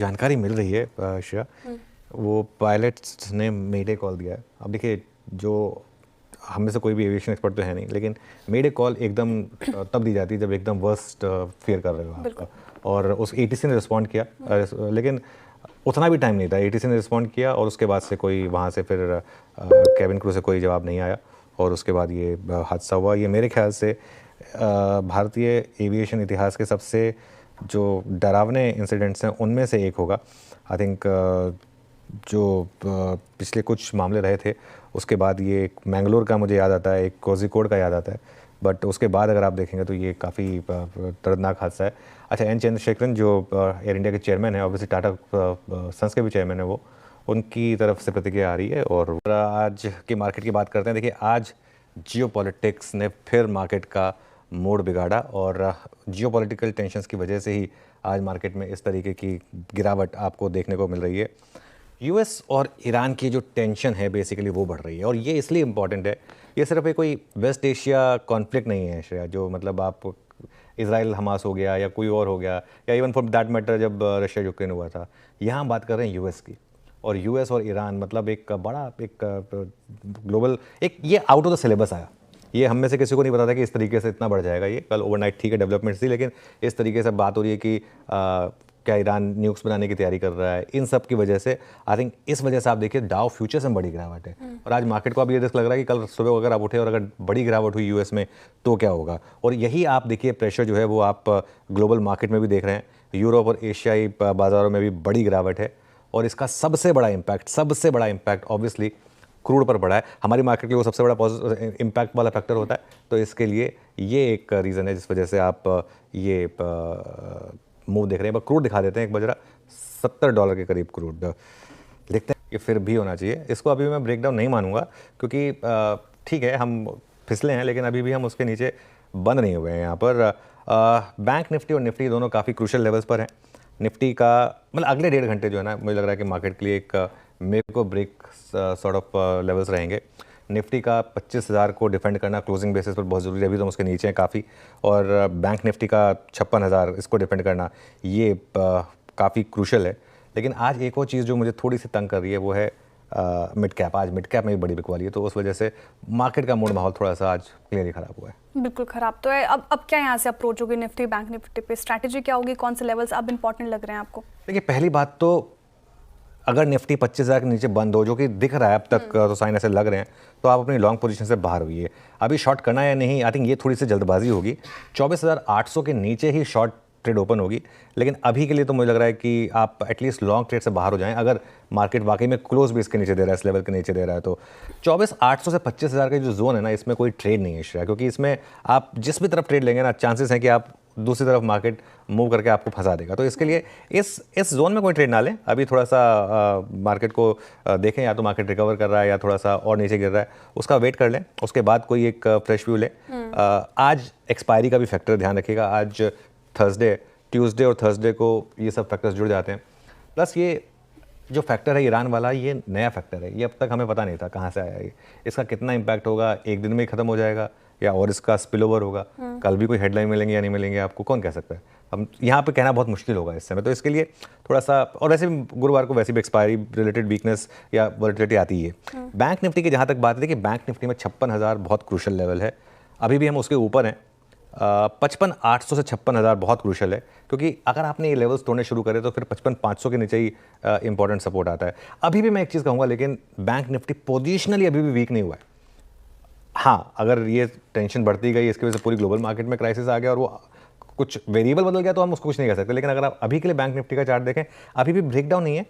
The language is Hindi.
जानकारी मिल रही है श्रेया, वो पायलट्स ने मेडे कॉल दिया है। अब देखिए, जो हम में से कोई भी एविएशन एक्सपर्ट तो है नहीं, लेकिन मेडे कॉल एकदम तब दी जाती है जब एकदम वर्स्ट फेयर कर रहे हो आप, और उस एटीसी ने रिस्पॉन्ड किया, लेकिन उतना भी टाइम नहीं था। एटीसी ने रिस्पॉन्ड किया और उसके बाद से कोई वहाँ से फिर कैबिन क्रू से कोई जवाब नहीं आया और उसके बाद ये हादसा हुआ। ये मेरे ख्याल से भारतीय एविएशन इतिहास के सबसे जो डरावने इंसिडेंट्स हैं उनमें से एक होगा। आई थिंक जो पिछले कुछ मामले रहे थे उसके बाद ये एक मैंगलोर का मुझे याद आता है, एक कोझिकोड का याद आता है, बट उसके बाद अगर आप देखेंगे तो ये काफ़ी दर्दनाक हादसा है। अच्छा, एन चंद्रशेखरन जो एयर इंडिया के चेयरमैन है, ऑब्वियसली टाटा सन्स के भी चेयरमैन है, वो उनकी तरफ से प्रतिक्रिया आ रही है। और आज की मार्केट की बात करते हैं। देखिए, आज जियोपॉलिटिक्स ने फिर मार्केट का मूड बिगाड़ा और जियोपॉलिटिकल टेंशंस की वजह से ही आज मार्केट में इस तरीके की गिरावट आपको देखने को मिल रही है। यूएस और ईरान की जो टेंशन है बेसिकली वो बढ़ रही है, और ये इसलिए इम्पॉर्टेंट है, ये सिर्फ एक कोई वेस्ट एशिया कॉन्फ्लिक्ट नहीं है श्रेया, जो मतलब आप इसराइल हमास हो गया या कोई और हो गया, या इवन फॉर दैट मैटर जब रशिया यूक्रेन हुआ था। यहाँ बात कर रहे हैं यूएस की, और यूएस और ईरान मतलब एक बड़ा एक ग्लोबल, एक ये आउट ऑफ द सिलेबस आया। ये हम में से किसी को नहीं पता था कि इस तरीके से इतना बढ़ जाएगा। ये कल ओवरनाइट ठीक है डेवलपमेंट्स थी, लेकिन इस तरीके से बात हो रही है कि क्या ईरान न्यूक्स बनाने की तैयारी कर रहा है। इन सब की वजह से आई थिंक इस वजह से आप देखिए डाउ फ्यूचर्स में बड़ी गिरावट है, और आज मार्केट को अब ये रिस्क लग रहा है कि कल सुबह अगर आप उठे और अगर बड़ी गिरावट हुई यूएस में तो क्या होगा। और यही आप देखिए प्रेशर जो है वो आप ग्लोबल मार्केट में भी देख रहे हैं। यूरोप और एशियाई बाज़ारों में भी बड़ी गिरावट है, और इसका सबसे बड़ा इम्पैक्ट ऑब्वियसली क्रूड पर पड़ा है। हमारी मार्केट के लिए वो सबसे बड़ा पॉजिटिव इम्पैक्ट वाला फैक्टर होता है, तो इसके लिए ये एक रीज़न है जिस वजह से आप ये मूव देख रहे हैं। क्रूड दिखा देते हैं एक बजरा $70 के करीब क्रूड देखते हैं कि फिर भी होना चाहिए। इसको अभी मैं ब्रेक डाउन नहीं मानूंगा, क्योंकि ठीक है हम फिसले हैं, लेकिन अभी भी हम उसके नीचे बंद नहीं हुए हैं। यहाँ पर बैंक निफ्टी और निफ्टी दोनों काफ़ी क्रूशल लेवल्स पर हैं। निफ्टी का मतलब अगले 1.5 घंटे जो है ना, मुझे लग रहा है कि मार्केट के लिए एक मेक और ब्रेक सॉर्ट ऑफ लेवल्स रहेंगे। निफ्टी का 25,000 को डिफेंड करना क्लोजिंग बेसिस पर बहुत ज़रूरी है, अभी तो उसके नीचे हैं काफ़ी। और बैंक निफ्टी का 56,000 इसको डिफेंड करना ये काफ़ी क्रूशल है। लेकिन आज एक और चीज़ जो मुझे थोड़ी सी तंग कर रही है वो है मिड कैप। आज मिड कैप में भी बड़ी बिकवाली है, तो उस वजह से मार्केट का मूड माहौल थोड़ा सा आज क्लियरली ख़राब हुआ है। बिल्कुल ख़राब तो है। अब क्या यहाँ से अप्रोच होगी निफ्टी बैंक निफ्टी पे, स्ट्रैटेजी क्या होगी, कौन से लेवल्स अब इंपॉर्टेंट लग रहे हैं आपको? देखिए, पहली बात तो अगर निफ्टी 25,000 के नीचे बंद हो, जो कि दिख रहा है अब तक, तो साइन ऐसे लग रहे हैं, तो आप अपनी लॉन्ग पोजीशन से बाहर हुई है। अभी शॉर्ट करना या नहीं, आई थिंक ये थोड़ी सी जल्दबाजी होगी। 24,800 के नीचे ही शॉर्ट ट्रेड ओपन होगी, लेकिन अभी के लिए तो मुझे लग रहा है कि आप एटलीस्ट लॉन्ग ट्रेड से बाहर हो जाएं। अगर मार्केट वाकई में क्लोज भी इसके नीचे दे रहा है, इस लेवल के नीचे दे रहा है, तो 24,800 से 25,000 का जो जोन है ना, इसमें कोई ट्रेड नहीं है श्रेया, क्योंकि इसमें आप जिस भी तरफ ट्रेड लेंगे ना, चांसेस हैं कि आप दूसरी तरफ मार्केट मूव करके आपको फंसा देगा। तो इसके लिए इस जोन में कोई ट्रेड ना लें। अभी थोड़ा सा मार्केट को देखें, या तो मार्केट रिकवर कर रहा है या थोड़ा सा और नीचे गिर रहा है, उसका वेट कर लें, उसके बाद कोई एक फ्रेश व्यू लें। आज एक्सपायरी का भी फैक्टर ध्यान रखिएगा। आज थर्सडे, ट्यूसडे और थर्सडे को ये सब फैक्टर्स जुड़ जाते हैं। प्लस ये जो फैक्टर है ईरान वाला, ये नया फैक्टर है, ये अब तक हमें पता नहीं था कहाँ से आया ये। इसका कितना इम्पैक्ट होगा, एक दिन में ही खत्म हो जाएगा या और इसका स्पिल ओवर होगा, कल भी कोई हेडलाइन मिलेंगे या नहीं मिलेंगे, आपको कौन कह सकता है। हम यहाँ पे कहना बहुत मुश्किल होगा इस समय, तो इसके लिए थोड़ा सा, और वैसे भी गुरुवार को वैसे भी एक्सपायरी रिलेटेड वीकनेस या वॉलेटिलिटी आती है। बैंक निफ्टी की जहाँ तक बात है कि बैंक निफ्टी में 56,000 बहुत क्रूशल लेवल है, अभी भी हम उसके ऊपर हैं। 55,800 से 56,000 बहुत क्रूशल है, क्योंकि अगर आपने ये लेवल्स तोड़ने शुरू करे तो फिर 55,500 के नीचे ही इंपॉर्टेंट सपोर्ट आता है। अभी भी मैं एक चीज़ कहूँगा, लेकिन बैंक निफ्टी पोजिशनली अभी भी वीक नहीं हुआ है। हाँ, अगर ये टेंशन बढ़ती गई, इसकी वजह से पूरी ग्लोबल मार्केट में क्राइसिस आ गया और वो कुछ वेरिएबल बदल गया, तो हम उसको कुछ नहीं कह सकते। लेकिन अगर आप अभी के लिए बैंक निफ्टी का चार्ट देखें, अभी भी ब्रेकडाउन नहीं है,